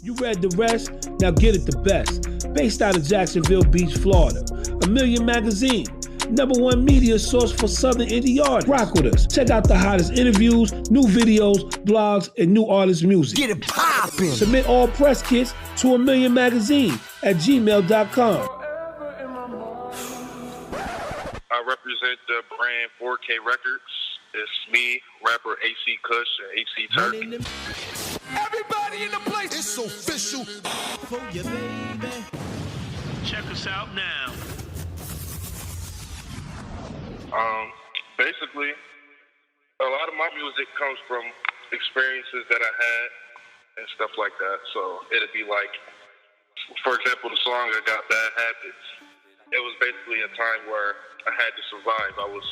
You read the rest? Now get it the best. Based out of Jacksonville Beach, Florida. AMILLION Magazine. #1 media source for Southern indie artists. Rock with us. Check out the hottest interviews, new videos, blogs, and new artist music. Get it poppin'. Submit all press kits to AMillionMagazine@gmail.com. I represent the brand 4K Records. It's me, rapper AC Kush and AC Turk. Everybody in the place. It's official. For you, baby. Check us out now. Basically, a lot of my music comes from experiences that I had and stuff like that. So it'd be like, for example, the song I Got Bad Habits. It was basically a time where I had to survive. I was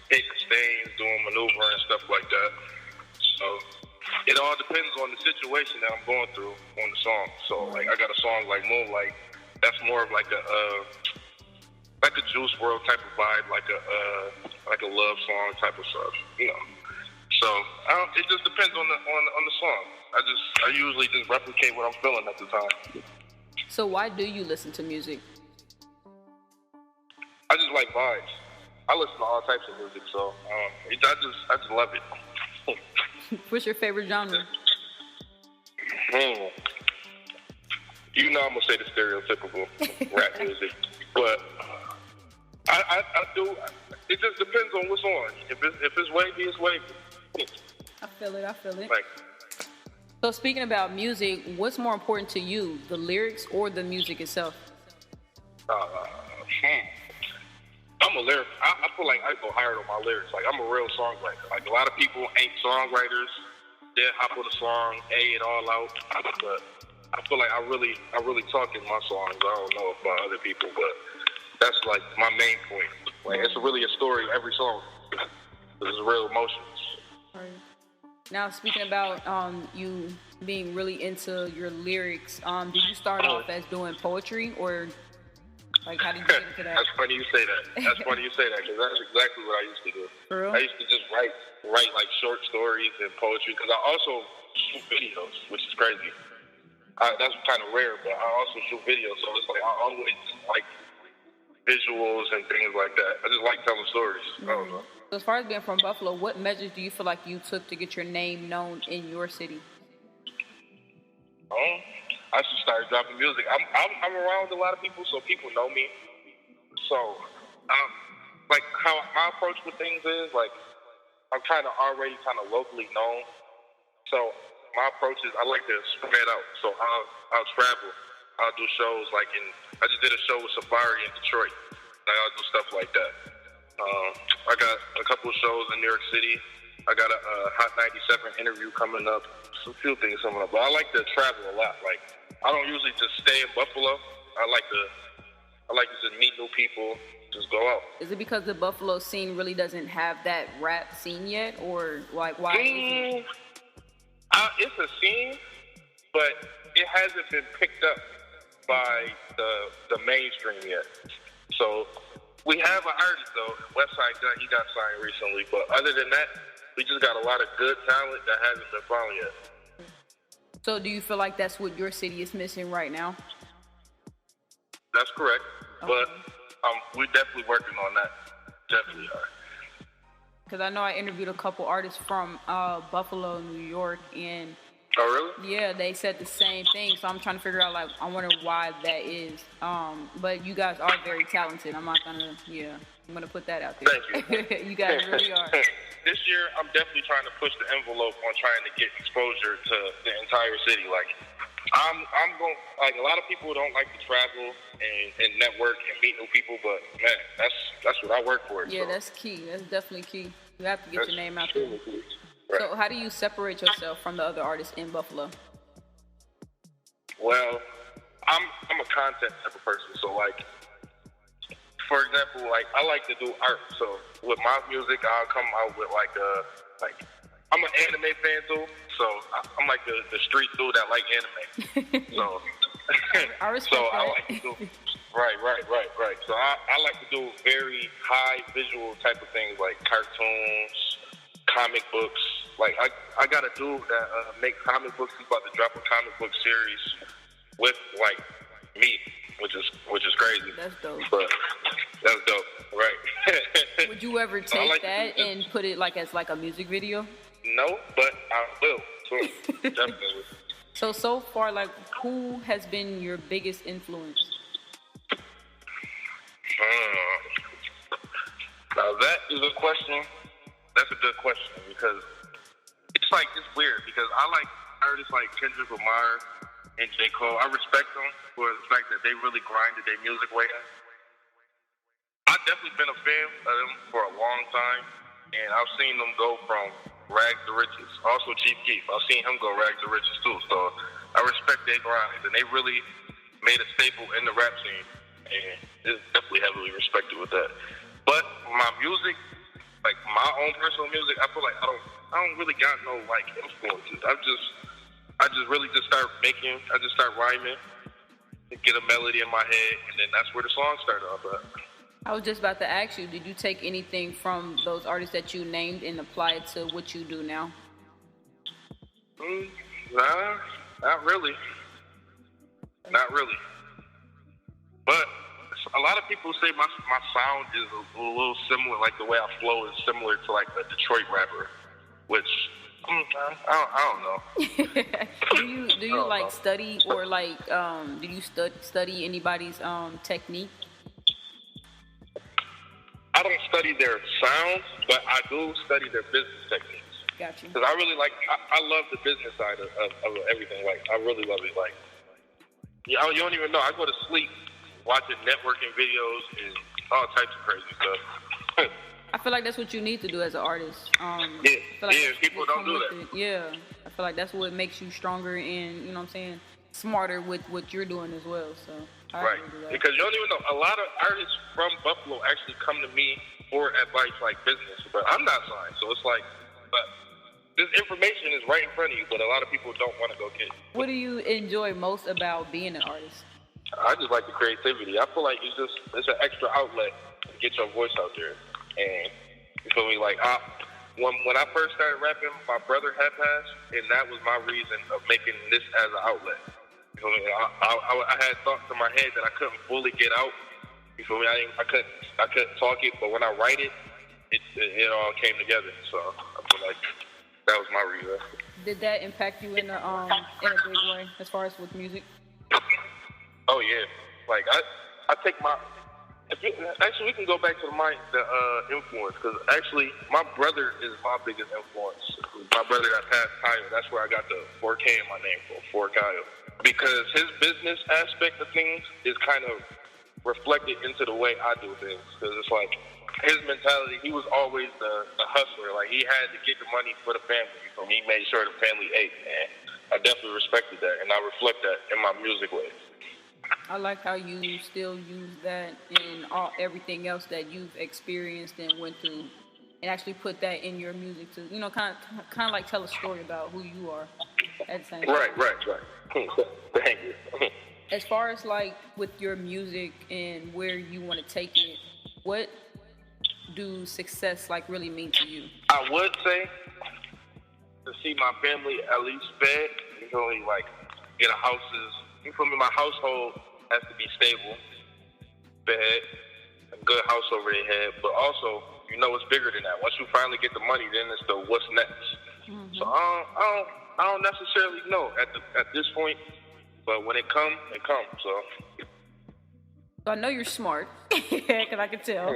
hitting stains, doing maneuver and stuff like that. So it all depends on the situation that I'm going through on the song. So like I got a song like Moonlight. That's more of like a Juice WRLD type of vibe, like a love song type of stuff, you know. So it just depends on the song. I usually just replicate what I'm feeling at the time. So why do you listen to music? I just like vibes. I listen to all types of music, so I just love it. What's your favorite genre? You know I'm gonna say the stereotypical rap music, but I do. It just depends on what's on. If it's wavy, it's wavy. I feel it. Like, so speaking about music, what's more important to you, the lyrics or the music itself? I'm a lyric. I feel like I go higher on my lyrics. Like I'm a real songwriter. Like a lot of people ain't songwriters. They hop on a song, it all out. But I feel like I really talk in my songs. I don't know about other people, but that's like my main point. Like it's really a story every song. This is real emotions. Right. Now speaking about you being really into your lyrics, did you start off as doing poetry or like how did you get into that? That's funny you say that. Because that's exactly what I used to do. For real? I used to just write like short stories and poetry because I also shoot videos, which is crazy. That's kind of rare, but I also shoot videos, so it's like I always like visuals and things like that. I just like telling stories. I don't know. So as far as being from Buffalo, what measures do you feel like you took to get your name known in your city? I should start dropping music. I'm around a lot of people, so people know me. So, like how my approach with things is, like I'm already locally known. So my approach is I like to spread out. So I'll travel. I'll do shows like I just did a show with Safari in Detroit. Like I'll do stuff like that. I got a couple of shows in New York City. I got a Hot 97 interview coming up. A few things coming up. But I like to travel a lot. Like I don't usually just stay in Buffalo. I like to just meet new people, just go out. Is it because the Buffalo scene really doesn't have that rap scene yet, or like why? Isn't it? It's a scene, but it hasn't been picked up by the mainstream yet. So we have an artist though, Westside Gun. He got signed recently, but other than that, we just got a lot of good talent that hasn't been found yet. So do you feel like that's what your city is missing right now? That's correct, okay. But we're definitely working on that. Definitely are. Because I know I interviewed a couple artists from Buffalo, New York, and oh really? Yeah, they said the same thing. So I'm trying to figure out, like, I wonder why that is. But you guys are very talented. I'm gonna put that out there. Thank you. You guys really are. This year, I'm definitely trying to push the envelope on trying to get exposure to the entire city. Like, I'm going. Like, a lot of people don't like to travel and network and meet new people, but man, that's what I work for. Yeah, so. That's key. That's definitely key. You have to get your name out there. Right. So, how do you separate yourself from the other artists in Buffalo? Well, I'm a content type of person, so like. For example, like I like to do art, so with my music, I'll come out with like I'm an anime fan too, so I'm like the street dude that like anime. So, I respect so that. I like to do right. So I like to do very high visual type of things like cartoons, comic books. Like I got a dude that makes comic books. He's about to drop a comic book series with like me, which is crazy. That's dope. But that's dope, right? Would you ever take that and put it like as like a music video? No, but I will soon. Definitely. So far, like, who has been your biggest influence? Now that is a question. That's a good question because it's weird because I like artists like Kendrick Lamar and J. Cole. I respect them for the fact that they really grinded their music way up. I've definitely been a fan of them for a long time, and I've seen them go from rags to riches. Also, Chief Keef, I've seen him go rags to riches too. So I respect their grind, and they really made a staple in the rap scene, and it's definitely heavily respected with that. But my music, like my own personal music, I feel like I don't really got no like influences. I just really just start making. I just start rhyming, get a melody in my head, and then that's where the song started off at. I was just about to ask you, did you take anything from those artists that you named and apply it to what you do now? Nah, not really. Not really. But a lot of people say my sound is a little similar, like the way I flow is similar to like a Detroit rapper, which I don't know. do you like study or like do you study anybody's technique? I don't study their sounds, but I do study their business techniques. Gotcha. Because I really I love the business side of everything. Like, I really love it. Like, you don't even know. I go to sleep watching networking videos and all types of crazy stuff. I feel like that's what you need to do as an artist. People don't do that. Yeah. I feel like that's what makes you stronger and, you know what I'm saying, smarter with what you're doing as well. So right, because you don't even know. A lot of artists from Buffalo actually come to me for advice like business, but I'm not signed, so it's like, but this information is right in front of you, but a lot of people don't want to go get it. What do you enjoy most about being an artist? I just like the creativity. I feel like it's an extra outlet to get your voice out there, and you feel me? Like when I first started rapping, my brother had passed, and that was my reason of making this as an outlet. You feel me? I had thoughts in my head that I couldn't fully get out. You feel me? I couldn't talk it, but when I write it, it all came together. So I feel like that was my reason. Did that impact you in a big way as far as with music? Oh yeah, like I take my. Actually, we can go back to the influence, because actually my brother is my biggest influence. My brother that passed Kyle, that's where I got the 4K in my name from, 4 Kyle. Because his business aspect of things is kind of reflected into the way I do things. Because it's like his mentality, he was always the hustler. Like, he had to get the money for the family. So he made sure the family ate, and I definitely respected that, and I reflect that in my music ways. I like how you still use that in everything else that you've experienced and went through, and actually put that in your music to, you know, kind of like tell a story about who you are at the same time. Right. Thank you. As far as like with your music and where you want to take it, what do success like really mean to you? I would say to see my family at least fed. You know, like get a houses. You feel me? My household has to be stable, fed, a good house over their head, but also, you know, it's bigger than that. Once you finally get the money, then it's the what's next. Mm-hmm. So I don't necessarily know at this point, but when it comes, it comes. So I know you're smart, because I can tell.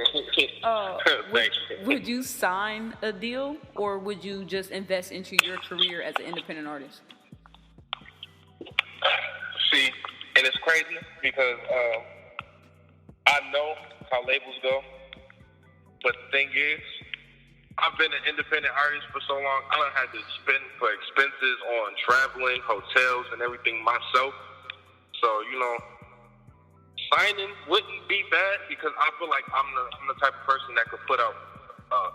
Would you sign a deal, or would you just invest into your career as an independent artist? See, and it's crazy because I know how labels go, but the thing is, I've been an independent artist for so long, I don't have to spend for expenses on traveling, hotels, and everything myself. So, you know, signing wouldn't be bad because I feel like I'm the type of person that could put out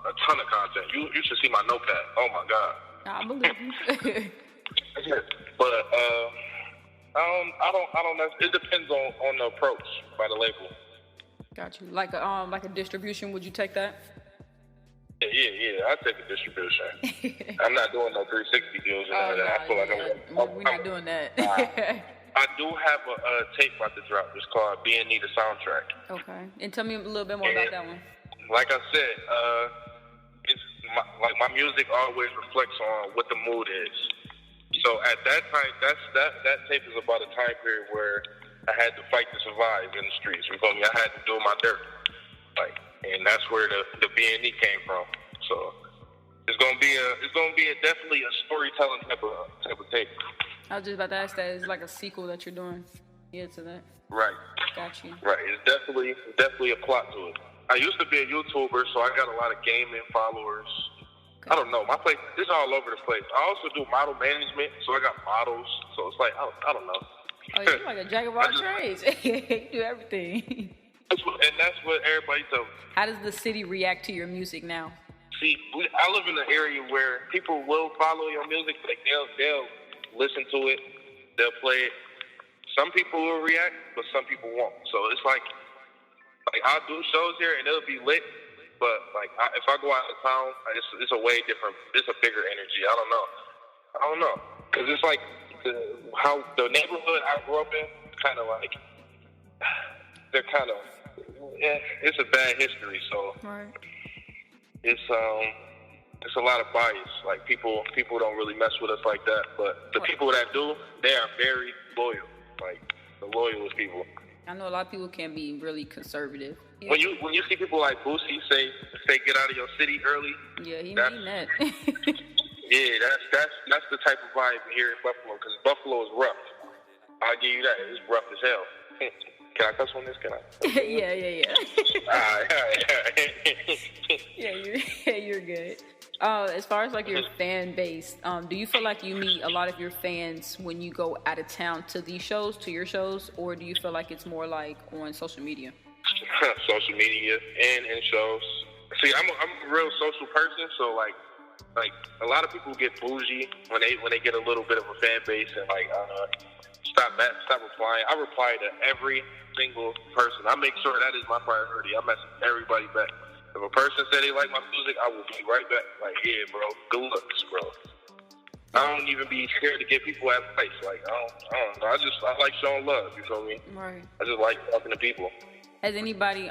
a ton of content. You should see my notepad. Oh my God. I believe you. But I don't know. It depends on the approach by the label. Got you. Like a distribution, would you take that? Yeah. I take a distribution. I'm not doing no 360 deals and all that. I feel like we're not doing that. I do have a tape about to drop. It's called B&E the Soundtrack. Okay. And tell me a little bit more about that one. Like I said, it's my music always reflects on what the mood is. So at that time, that tape is about a time period where I had to fight to survive in the streets. You feel me? I had to do my dirt, and that's where the B&E came from. So it's gonna be definitely a storytelling type of tape. I was just about to ask that. It's like a sequel that you're doing. Yeah, to that. Right. Got you. Right. It's definitely a plot to it. I used to be a YouTuber, so I got a lot of gaming followers. Okay. I don't know. My place is all over the place. I also do model management, so I got models. So it's like, I don't know. Oh, you're like a jack of all trades. You do everything. That's what everybody tells me. How does the city react to your music now? See, I live in an area where people will follow your music. Like they'll listen to it, they'll play it. Some people will react, but some people won't. So it's like I'll do shows here and it'll be lit, but if I go out of town, it's a way different. It's a bigger energy. I don't know, because it's like how the neighborhood I grew up in, kind of like they're kind of it's a bad history. So right. It's a lot of bias. Like people don't really mess with us like that, but the people that do, they are very loyal. Like the loyalist people. I know a lot of people can be really conservative. Yeah. When you see people like Boosie say get out of your city early. Yeah, he mean that. Yeah, that's the type of vibe here in Buffalo, because Buffalo is rough. I'll give you that. It's rough as hell. Can I cuss on this? Can I? Yeah. All right. You're good. As far as like your fan base, do you feel like you meet a lot of your fans when you go out of town to these shows, to your shows, or do you feel like it's more like on social media? Social media and in shows. See, I'm a real social person, so like a lot of people get bougie when they get a little bit of a fan base and stop replying. I reply to every single person. I make sure that is my priority. I message everybody back. If a person said they like my music, I will be right back. Like, yeah, bro, good looks, bro. I don't even be scared to give people advice. Like, I don't know. I like showing love. You feel me? Right. I just like talking to people. Has anybody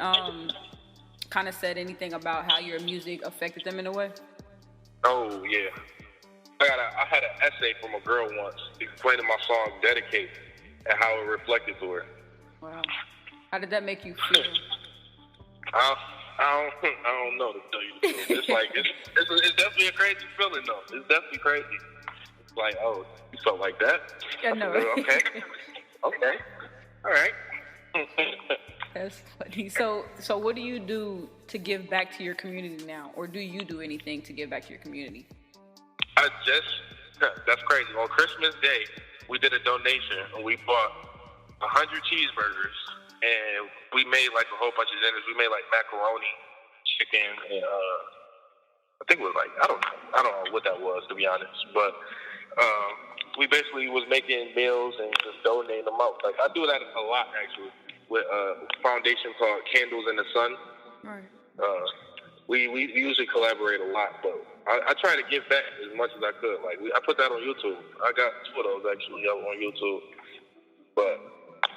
kind of said anything about how your music affected them in a way? Oh yeah. I had an essay from a girl once explaining my song "Dedicate" and how it reflected to her. Wow. How did that make you feel? I don't know, to tell you the truth. It's like it's definitely a crazy feeling though. It's definitely crazy. It's like, oh, you felt like that? I know. Okay. All right. That's funny. So what do you do to give back to your community now, or do you do anything to give back to your community? That's crazy. On Christmas Day, we did a donation and we bought 100 cheeseburgers. And we made like a whole bunch of dinners. We made like macaroni, chicken, and I think it was like I don't know what that was, to be honest. But we basically was making meals and just donating them out. Like I do that a lot actually with a foundation called Candles in the Sun. Right. We usually collaborate a lot, but I try to give back as much as I could. Like I put that on YouTube. I got 2 of those actually up on YouTube, but.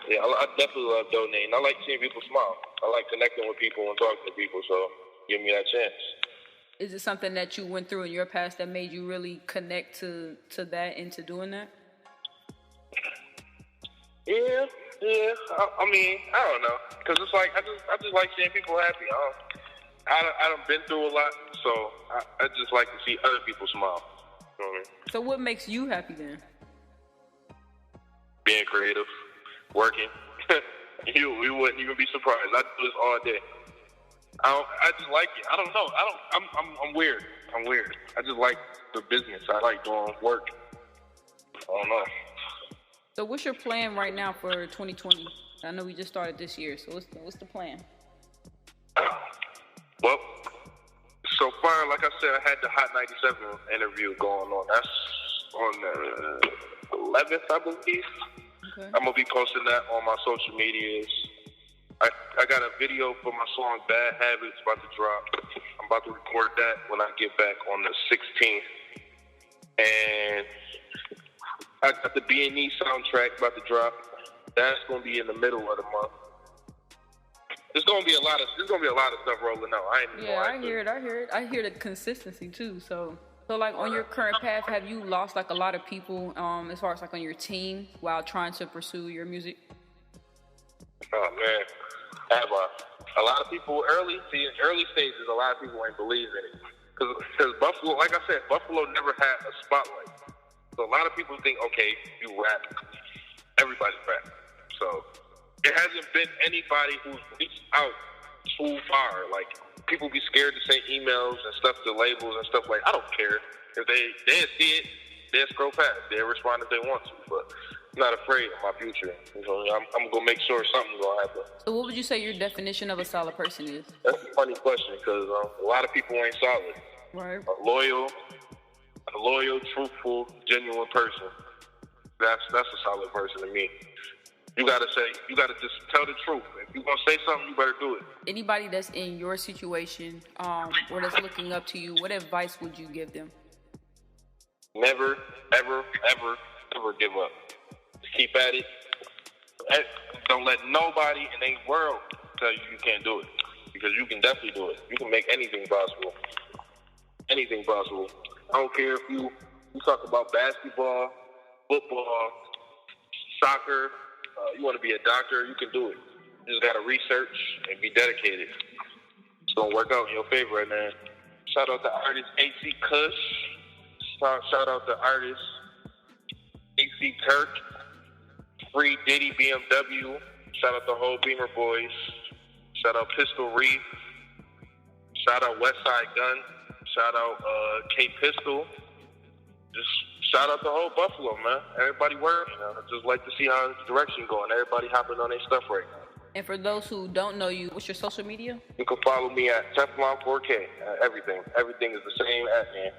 Yeah, I definitely love donating. I like seeing people smile. I like connecting with people and talking to people, so give me that chance. Is it something that you went through in your past that made you really connect to that and to doing that? Yeah. I mean, I don't know, because it's like I just like seeing people happy. I done been through a lot, so I just like to see other people smile. You know what I mean? So what makes you happy then? Being creative. Working. You wouldn't even be surprised. I do this all day. I just like it. I don't know. I'm weird. I just like the business. I like doing work. I don't know. So what's your plan right now for 2020? I know we just started this year, so what's the plan? Well, so far, like I said, I had the Hot97 interview going on. That's on the 11th, I believe. Okay. I'm going to be posting that on my social medias. I got a video for my song Bad Habits about to drop. I'm about to record that when I get back on the 16th. And I got the B&E soundtrack about to drop. That's gonna be in the middle of the month. There's gonna be a lot of stuff rolling out. I hear it. I hear the consistency too. So like on your current path, have you lost like a lot of people as far as like on your team while trying to pursue your music? Oh man, have a lot of people early stages. A lot of people ain't believe in it because Buffalo, like I said, Buffalo never had a spotlight. So a lot of people think, okay, you rap, everybody's rap. So it hasn't been anybody who's reached out too far. Like, people be scared to send emails and stuff to labels and stuff like, I don't care. If they see it, they'll scroll past. They'll respond if they want to. But I'm not afraid of my future. You know, I'm going to make sure something's going to happen. So what would you say your definition of a solid person is? That's a funny question because a lot of people ain't solid. Right. A loyal, truthful, genuine person. That's a solid person to me. You gotta just tell the truth. If you're gonna say something, you better do it. Anybody that's in your situation, or that's looking up to you, what advice would you give them? Never, ever, ever, ever give up. Just keep at it. Don't let nobody in the world tell you you can't do it. Because you can definitely do it. You can make anything possible. Anything possible. I don't care if you talk about basketball, football, soccer, you want to be a doctor, you can do it. You just got to research and be dedicated. It's going to work out in your favor right now. Shout out to artist AC Kush. Shout out to artist AC Kirk. Free Diddy BMW. Shout out the whole Beamer Boys. Shout out Pistol Reef. Shout out Westside Gun. Shout out K Pistol. Just shout out the whole Buffalo, man. Everybody working. I just like to see how the direction going. Everybody hopping on their stuff right now. And for those who don't know you, what's your social media? You can follow me at Teflon4K. Everything is the same at me.